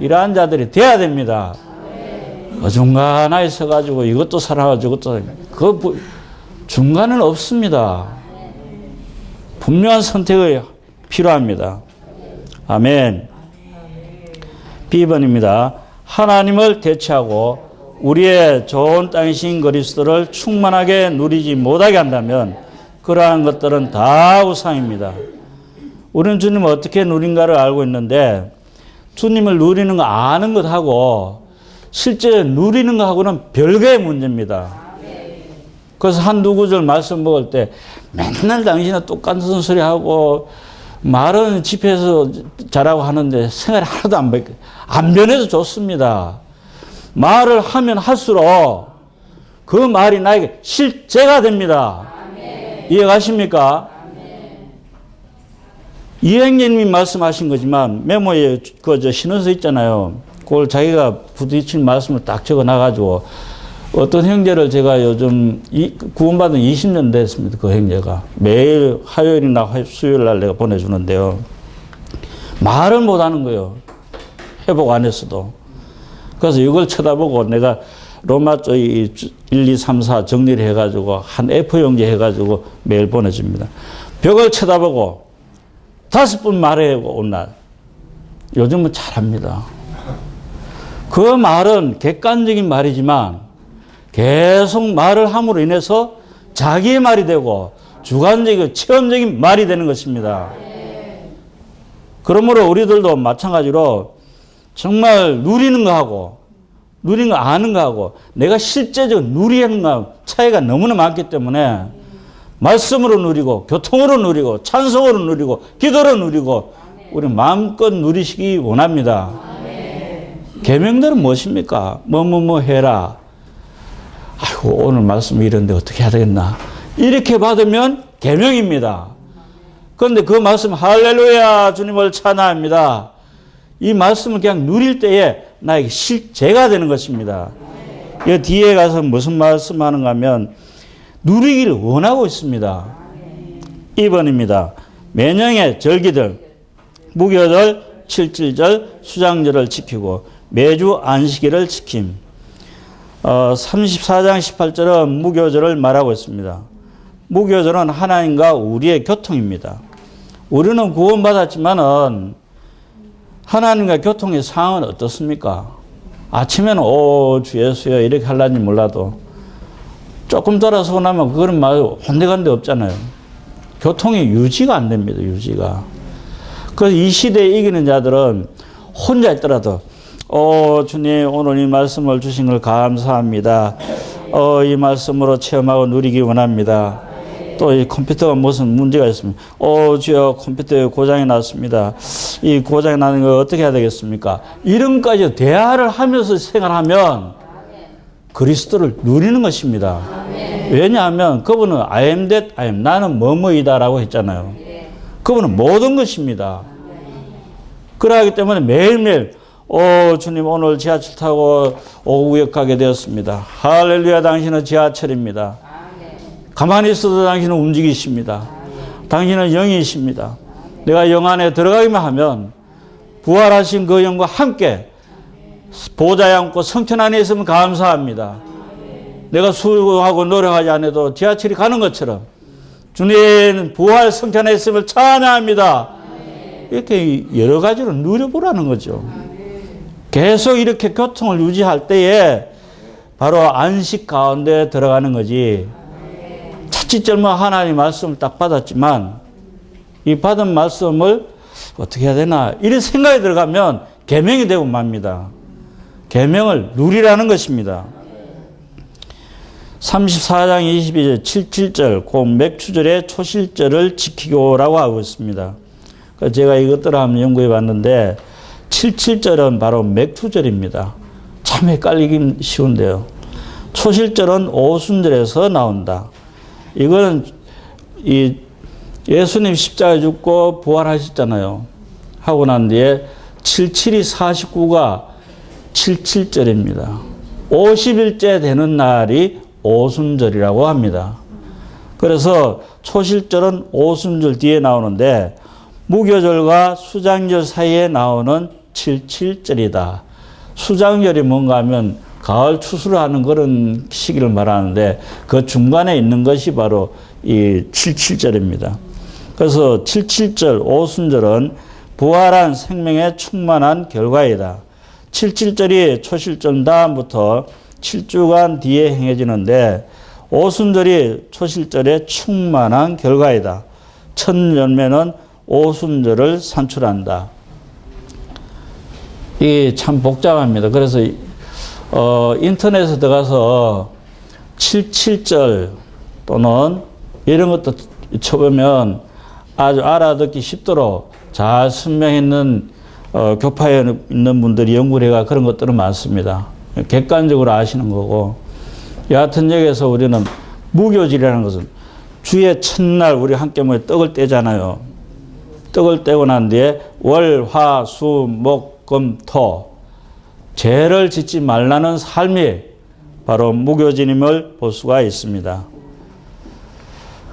이러한 자들이 돼야 됩니다. 어중간하게 서가지고 이것도 사랑하고 저것도 그 중간은 없습니다. 분명한 선택이 필요합니다. 아멘. B번입니다. 하나님을 대체하고 우리의 좋은 땅이신 그리스도를 충만하게 누리지 못하게 한다면 그러한 것들은 다 우상입니다. 우리는 주님을 어떻게 누린가를 알고 있는데 주님을 누리는 거 아는 것하고 실제 누리는 것하고는 별개의 문제입니다. 그래서 한두 구절 말씀 먹을 때 맨날 당신은 똑같은 소리 하고 말은 집회에서 잘하고 하는데 생활이 하나도 안 변해서 좋습니다. 말을 하면 할수록 그 말이 나에게 실제가 됩니다. 이해가십니까? 이행님이 말씀하신 거지만 메모에 신어서 있잖아요. 그걸 자기가 부딪힌 말씀을 딱 적어 놔가지고 어떤 형제를 제가 요즘 구원받은 20년 됐습니다. 그 형제가 매일 화요일이나 수요일 날 내가 보내주는데요. 말을 못하는 거예요. 회복 안 했어도. 그래서 이걸 쳐다보고 내가 로마서 1, 2, 3, 4 정리를 해가지고 한 A4용지 해가지고 매일 보내줍니다. 벽을 쳐다보고 5분 말해고 온 날. 요즘은 잘합니다. 그 말은 객관적인 말이지만 계속 말을 함으로 인해서 자기의 말이 되고 주관적이고 체험적인 말이 되는 것입니다. 그러므로 우리들도 마찬가지로 정말 누리는 거하고 누리는 거 아는 거하고 내가 실제적으로 누리는 거 차이가 너무나 많기 때문에 말씀으로 누리고 교통으로 누리고 찬송으로 누리고 기도로 누리고 우리 마음껏 누리시기 원합니다. 계명들은 무엇입니까? 뭐뭐뭐 해라. 아이고 오늘 말씀 이런데 어떻게 해야 되겠나. 이렇게 받으면 계명입니다. 그런데 그 말씀 할렐루야 주님을 찬양합니다. 이 말씀을 그냥 누릴 때에 나에게 실제가 되는 것입니다. 이 뒤에 가서 무슨 말씀하는가 하면 누리기를 원하고 있습니다. 2번입니다. 매년의 절기들 무교절, 칠칠절, 수장절을 지키고 매주 안식일을 지킴. 34장 18절은 무교절을 말하고 있습니다. 무교절은 하나님과 우리의 교통입니다. 우리는 구원받았지만은 하나님과 교통의 상황은 어떻습니까? 아침에는 주 예수여 이렇게 하려니 몰라도 조금 돌아서고 나면 그거는 말 혼대간데 없잖아요. 교통이 유지가 안 됩니다. 유지가. 그래서 이 시대에 이기는 자들은 혼자 있더라도 주님 오늘 이 말씀을 주신 걸 감사합니다. 이 말씀으로 체험하고 누리기 원합니다. 또 이 컴퓨터가 무슨 문제가 있으면 주여 컴퓨터에 고장이 났습니다. 이 고장이 나는 거 어떻게 해야 되겠습니까? 이런까지 대화를 하면서 생활하면 그리스도를 누리는 것입니다. 왜냐하면 그분은 I am that I am 나는 뭐뭐이다라고 했잖아요. 그분은 모든 것입니다. 그러기 때문에 매일매일 주님 오늘 지하철 타고 오후역 가게 되었습니다. 할렐루야 당신은 지하철입니다. 가만히 있어도 당신은 움직이십니다. 당신은 영이십니다. 내가 영 안에 들어가기만 하면 부활하신 그 영과 함께 보좌에 앉고 성전 안에 있으면 감사합니다. 내가 수고하고 노력하지 않아도 지하철이 가는 것처럼 주님 부활 성전에 있음을 찬양합니다. 이렇게 여러 가지로 누려보라는 거죠. 계속 이렇게 교통을 유지할 때에 바로 안식 가운데 들어가는 거지. 자칫 젊어 하나님 말씀을 딱 받았지만 이 받은 말씀을 어떻게 해야 되나 이런 생각이 들어가면 계명이 되고 맙니다. 계명을 누리라는 것입니다. 34장 22절 77절 그 맥추절의 초실절을 지키고라고 하고 있습니다. 제가 이것들을 한번 연구해 봤는데 77절은 바로 맥추절입니다. 참 헷갈리기 쉬운데요. 초실절은 오순절에서 나온다. 이거는 예수님 십자가에 죽고 부활하셨잖아요. 하고 난 뒤에 77이 49가 77절입니다. 50일째 되는 날이 오순절이라고 합니다. 그래서 초실절은 오순절 뒤에 나오는데 무교절과 수장절 사이에 나오는 77절이다. 수장절이 뭔가 하면 가을 추수를 하는 그런 시기를 말하는데 그 중간에 있는 것이 바로 이 77절입니다. 그래서 77절 오순절은 부활한 생명에 충만한 결과이다. 77절이 초실절 다음부터 7주간 뒤에 행해지는데 오순절이 초실절의 충만한 결과이다. 첫 열매는 오순절을 산출한다. 이게 참 복잡합니다. 그래서 인터넷에 들어가서 77절 또는 이런 것도 쳐보면 아주 알아듣기 쉽도록 잘 설명했는 교파에 있는 분들이 연구를 해가 그런 것들은 많습니다. 객관적으로 아시는 거고, 여하튼 여기에서 우리는 무교절이라는 것은 주의 첫날 우리 함께 모여 떡을 떼잖아요. 떡을 떼고 난 뒤에 월, 화, 수, 목, 금, 토 죄를 짓지 말라는 삶이 바로 무교절임을 볼 수가 있습니다.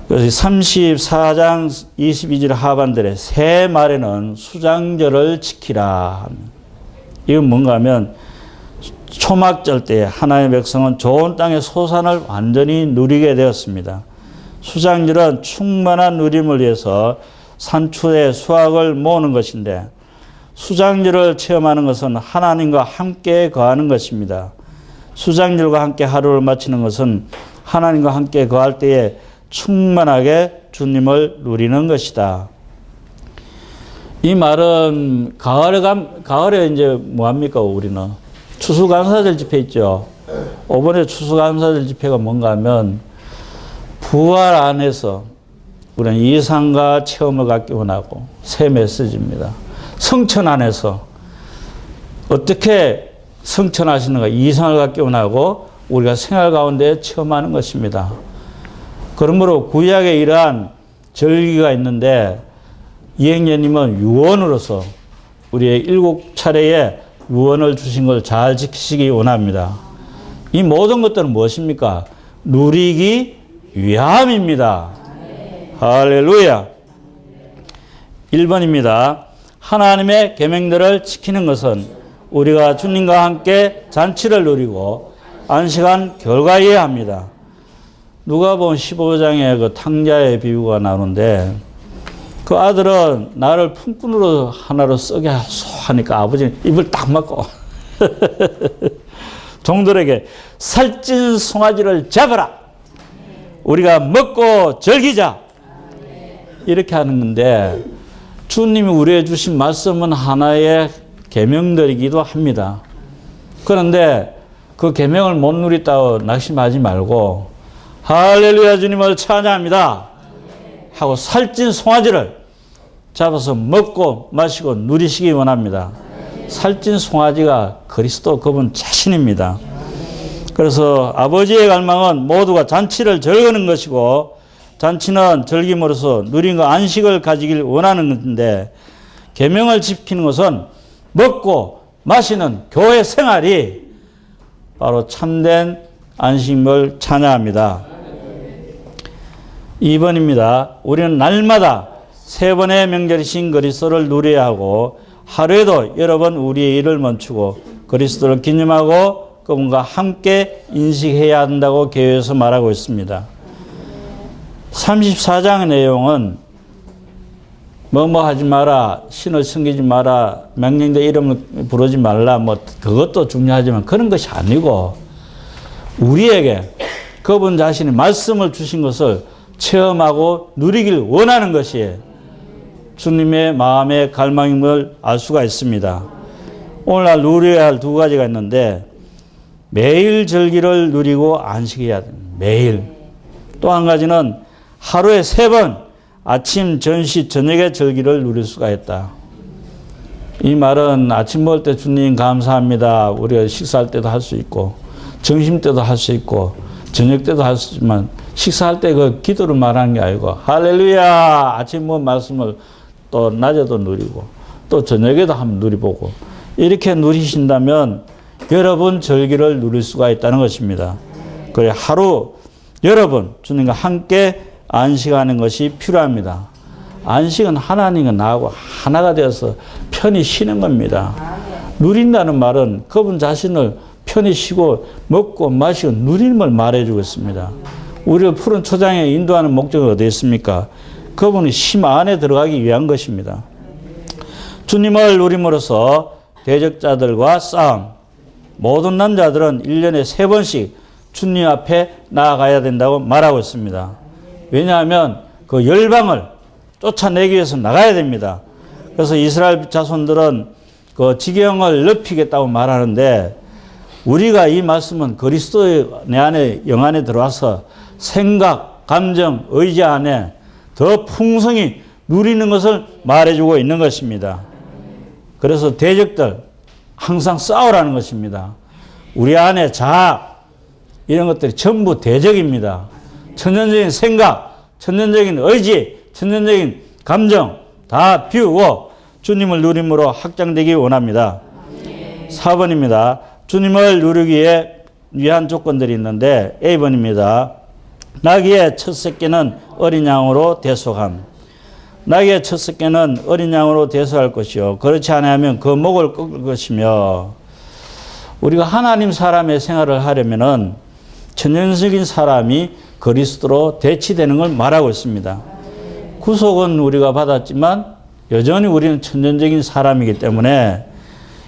그래서 34장 22절 하반절에 새 말에는 수장절을 지키라. 이건 뭔가 하면 초막절 때 하나님의 백성은 좋은 땅의 소산을 완전히 누리게 되었습니다. 수장절은 충만한 누림을 위해서 산출의 수확을 모으는 것인데 수장절을 체험하는 것은 하나님과 함께 거하는 것입니다. 수장절과 함께 하루를 마치는 것은 하나님과 함께 거할 때에 충만하게 주님을 누리는 것이다. 이 말은 가을에 이제 뭐합니까, 우리는? 추수감사절 집회 있죠. 이번에 추수감사절 집회가 뭔가 하면 부활 안에서 우리는 이상과 체험을 갖기 원하고 새 메시지입니다. 성천 안에서 어떻게 성천하시는가 이상을 갖기 원하고 우리가 생활 가운데 체험하는 것입니다. 그러므로 구약에 이러한 절기가 있는데 이행자님은 유언으로서 우리의 7차례의 유언을 주신 걸 잘 지키시기 원합니다. 이 모든 것들은 무엇입니까? 누리기 위함입니다. 할렐루야. 1번입니다. 하나님의 계명들을 지키는 것은 우리가 주님과 함께 잔치를 누리고 안식한 결과여야 합니다. 누가복음 15장에 그 탕자의 비유가 나오는데 그 아들은 나를 품꾼으로 하나로 쓰게 하니까 아버지는 입을 딱 막고 종들에게 살찐 송아지를 잡아라. 우리가 먹고 즐기자. 이렇게 하는 건데 주님이 우리에게 주신 말씀은 하나의 계명들이기도 합니다. 그런데 그 계명을 못 누렸다고 낙심하지 말고 할렐루야 주님을 찬양합니다 하고 살찐 송아지를 잡아서 먹고 마시고 누리시기 원합니다. 살찐 송아지가 그리스도 그분 자신입니다. 그래서 아버지의 갈망은 모두가 잔치를 즐기는 것이고 잔치는 즐김으로써 누림과 안식을 가지길 원하는 것인데 계명을 지키는 것은 먹고 마시는 교회 생활이 바로 참된 안식을 찬양합니다. 2번입니다. 우리는 날마다 3번의 명절이신 그리스도를 누려야 하고 하루에도 여러 번 우리의 일을 멈추고 그리스도를 기념하고 그분과 함께 인식해야 한다고 교회에서 말하고 있습니다. 34장의 내용은 뭐뭐 하지 마라, 신을 섬기지 마라, 명령대 이름을 부르지 말라, 뭐 그것도 중요하지만 그런 것이 아니고 우리에게 그분 자신이 말씀을 주신 것을 체험하고 누리길 원하는 것이 주님의 마음의 갈망임을 알 수가 있습니다. 오늘날 누려야 할 두 가지가 있는데 매일 절기를 누리고 안식해야 됩니다. 매일. 또 한 가지는 하루에 3번 아침, 전시, 저녁에 절기를 누릴 수가 있다. 이 말은 아침 먹을 때 주님 감사합니다. 우리가 식사할 때도 할 수 있고 점심 때도 할 수 있고 저녁 때도 할 수 있지만 식사할 때 그 기도를 말하는 게 아니고 할렐루야 아침 먹은 말씀을 또 낮에도 누리고 또 저녁에도 한번 누리보고 이렇게 누리신다면 여러분 절기를 누릴 수가 있다는 것입니다. 그래 하루 여러분 주님과 함께 안식하는 것이 필요합니다. 안식은 하나님과 나하고 하나가 되어서 편히 쉬는 겁니다. 누린다는 말은 그분 자신을 편히 쉬고 먹고 마시고 누림을 말해주고 있습니다. 우리를 푸른 초장에 인도하는 목적이 어디 있습니까? 그분이 심 안에 들어가기 위한 것입니다. 주님을 누림으로써 대적자들과 싸움, 모든 남자들은 1년에 3번씩 주님 앞에 나아가야 된다고 말하고 있습니다. 왜냐하면 그 열방을 쫓아내기 위해서 나가야 됩니다. 그래서 이스라엘 자손들은 그 지경을 넓히겠다고 말하는데 우리가 이 말씀은 그리스도의 내 안에 영 안에 들어와서 생각, 감정, 의지 안에 더 풍성히 누리는 것을 말해주고 있는 것입니다. 그래서 대적들 항상 싸우라는 것입니다. 우리 안에 자아 이런 것들이 전부 대적입니다. 천연적인 생각, 천연적인 의지, 천연적인 감정 다 비우고 주님을 누림으로 확장되기 원합니다. 4번입니다. 주님을 누리기 위한 조건들이 있는데 A번입니다. 나귀의 첫 새끼는 어린 양으로 대속함. 나귀의 첫 새끼는 어린 양으로 대속할 것이요 그렇지 않으면 그 목을 꺾을 것이며 우리가 하나님 사람의 생활을 하려면은 천연적인 사람이 그리스도로 대치되는 걸 말하고 있습니다. 구속은 우리가 받았지만 여전히 우리는 천연적인 사람이기 때문에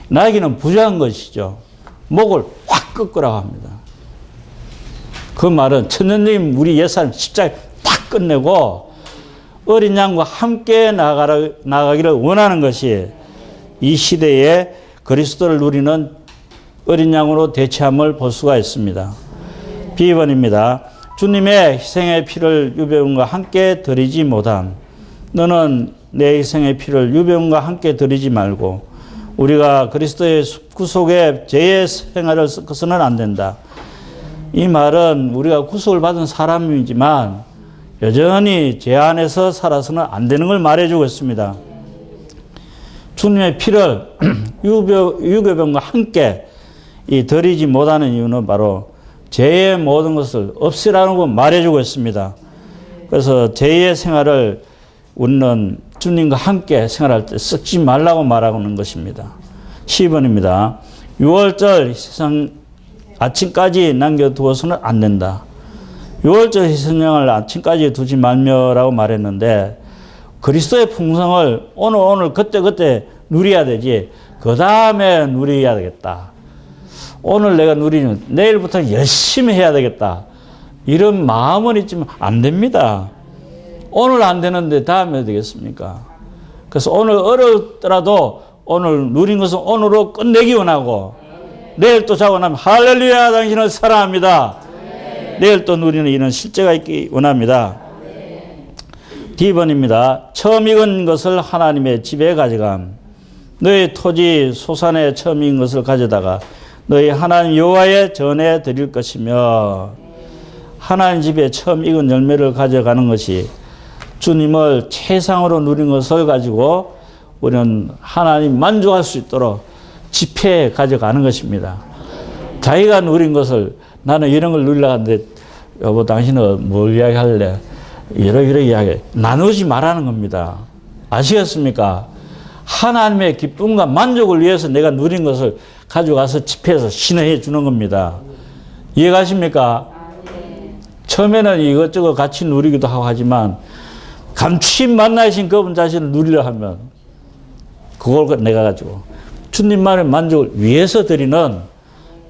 나귀는 부자한 것이죠. 목을 확 꺾으라고 합니다. 그 말은 천연적인 우리 옛사람 십자가에 탁 끝내고 어린 양과 함께 나가기를 원하는 것이 이 시대에 그리스도를 누리는 어린 양으로 대체함을 볼 수가 있습니다. B번입니다. 주님의 희생의 피를 유배원과 함께 드리지 못함. 너는 내 희생의 피를 유배원과 함께 드리지 말고 우리가 그리스도의 구속의 죄의 생활을 섞어서는 안 된다. 이 말은 우리가 구속을 받은 사람이지만 여전히 죄 안에서 살아서는 안 되는 걸 말해주고 있습니다. 주님의 피를 유교병과 함께 드리지 못하는 이유는 바로 죄의 모든 것을 없애라는 걸 말해주고 있습니다. 그래서 죄의 생활을 우리는 주님과 함께 생활할 때 썩지 말라고 말하고 있는 것입니다. 10번입니다. 6월절 희생 아침까지 남겨두어서는 안 된다. 6월절 희생양을 아침까지 두지 말며라고 말했는데 그리스도의 풍성을 오늘 그때 누려야 되지 그 다음에 누려야 되겠다. 오늘 내가 누리는 내일부터 열심히 해야 되겠다. 이런 마음은 있지만 안 됩니다. 오늘 안 되는데 다음에 되겠습니까? 그래서 오늘 어렵더라도 오늘 누린 것은 오늘로 끝내기 원하고 내일 또 자고 나면 할렐루야 당신을 사랑합니다. 내일 또 누리는 이런 실제가 있기 원합니다. D번입니다. 처음 익은 것을 하나님의 집에 가져감. 너희 토지 소산에 처음 익은 것을 가져다가 너희 하나님 여호와의 전에 드릴 것이며 하나님 집에 처음 익은 열매를 가져가는 것이 주님을 최상으로 누린 것을 가지고 우리는 하나님 만족할 수 있도록 집회에 가져가는 것입니다. 자기가 누린 것을 나는 이런 걸 누리려고 하는데 여보 당신은 뭘 이야기할래? 이러 이야기 나누지 말라는 겁니다. 아시겠습니까? 하나님의 기쁨과 만족을 위해서 내가 누린 것을 가져가서 집회에서 신뢰해 주는 겁니다. 이해가십니까? 처음에는 이것저것 같이 누리기도 하고 하지만 감추인 만나신 그분 자신을 누리려 하면 그걸 내가 가지고 주님만의 만족을 위해서 드리는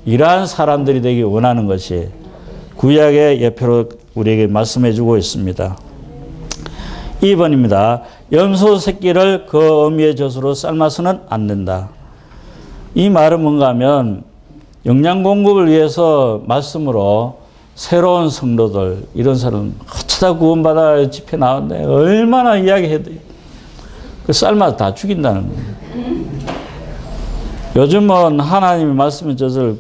이러한 사람들이 되기 원하는 것이 구약의 예표로 우리에게 말씀해 주고 있습니다. 2번입니다. 염소 새끼를 그 어미의 젖으로 삶아서는 안 된다. 이 말은 뭔가 하면 영양 공급을 위해서 말씀으로 새로운 성도들, 이런 사람 어쩌다 구원받아 집회 나왔네. 얼마나 이야기해도 그 쌀맛 다 죽인다는 거예요. 요즘은 하나님의 말씀은 저들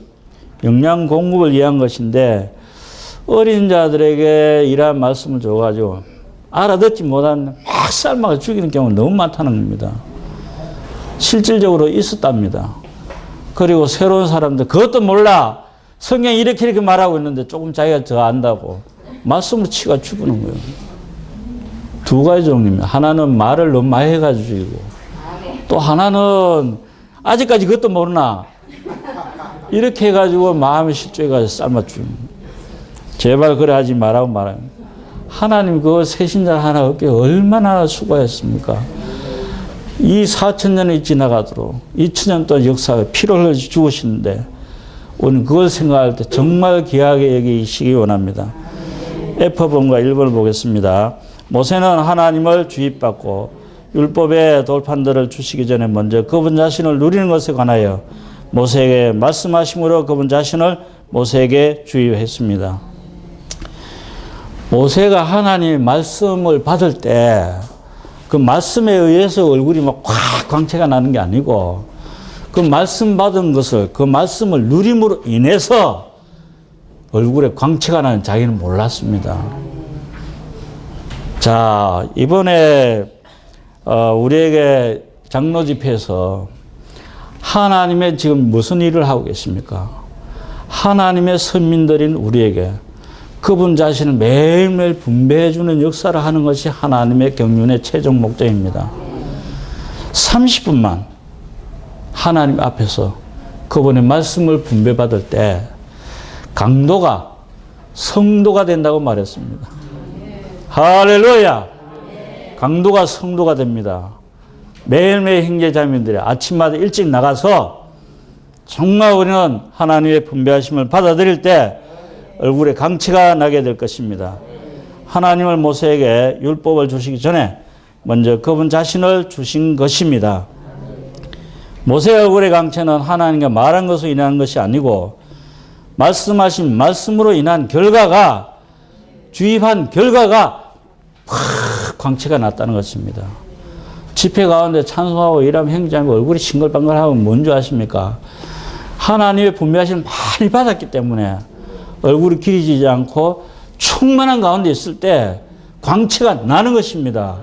영양 공급을 위한 것인데 어린 자들에게 이러한 말씀을 줘가지고 알아듣지 못한 막 쌀맛을 죽이는 경우가 너무 많다는 겁니다. 실질적으로 있었답니다. 그리고 새로운 사람들 그것도 몰라. 성경이 이렇게 말하고 있는데 조금 자기가 더 안다고 말씀으로 치가 죽는 거예요. 두 가지 종류입니다. 하나는 말을 너무 많이 해가지고 죽이고, 또 하나는 아직까지 그것도 모르나 이렇게 해가지고 마음이 실조해가지고 삶아 죽는 거예요. 제발 그래 하지 말라고 말아요. 하나님 그 새신자 하나 얻기 얼마나 수고했습니까? 이 4,000년이 지나가도록 2,000년 동안 역사가 피를 흘려 죽으시는데 우리는 그걸 생각할 때 정말 귀하게 여기시기 원합니다. F번과 1번을 보겠습니다. 모세는 하나님을 주입받고 율법의 돌판들을 주시기 전에 먼저 그분 자신을 누리는 것에 관하여 모세에게 말씀하심으로 그분 자신을 모세에게 주입했습니다. 모세가 하나님의 말씀을 받을 때 그 말씀에 의해서 얼굴이 막 확 광채가 나는 게 아니고 그 말씀 받은 것을, 그 말씀을 누림으로 인해서 얼굴에 광채가 나는 자기는 몰랐습니다. 자, 이번에 우리에게 장로 집회에서 하나님의 지금 무슨 일을 하고 계십니까? 하나님의 선민들인 우리에게 그분 자신을 매일매일 분배해 주는 역사를 하는 것이 하나님의 경륜의 최종 목적입니다. 30분만 하나님 앞에서 그분의 말씀을 분배받을 때 강도가 성도가 된다고 말했습니다. 할렐루야! 강도가 성도가 됩니다. 매일매일 형제자매들이 아침마다 일찍 나가서 정말 우리는 하나님의 분배하심을 받아들일 때 얼굴에 강치가 나게 될 것입니다. 하나님을 모세에게 율법을 주시기 전에 먼저 그분 자신을 주신 것입니다. 모세의 얼굴의 강체는 하나님과 말한 것으로 인한 것이 아니고 말씀하신 말씀으로 인한 결과가, 주입한 결과가 확 광채가 났다는 것입니다. 집회 가운데 찬송하고 일하면 형제자매 얼굴이 싱글벙글하면 뭔지 아십니까? 하나님의 분배하심을 많이 받았기 때문에 얼굴이 기리지지 않고 충만한 가운데 있을 때 광채가 나는 것입니다.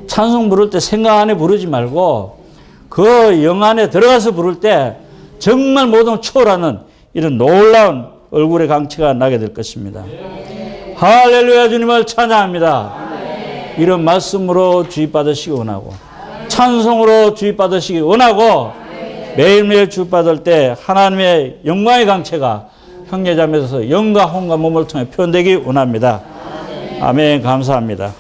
찬송 부를 때 생각 안에 부르지 말고 그 영 안에 들어가서 부를 때 정말 모든 초월하는 이런 놀라운 얼굴의 광채가 나게 될 것입니다. 할렐루야, 주님을 찬양합니다. 이런 말씀으로 주입받으시기 원하고 찬송으로 주입받으시기 원하고 매일매일 주입받을 때 하나님의 영광의 강채가 형제자매에서 영과 혼과 몸을 통해 표현되기 원합니다. 아멘. 감사합니다.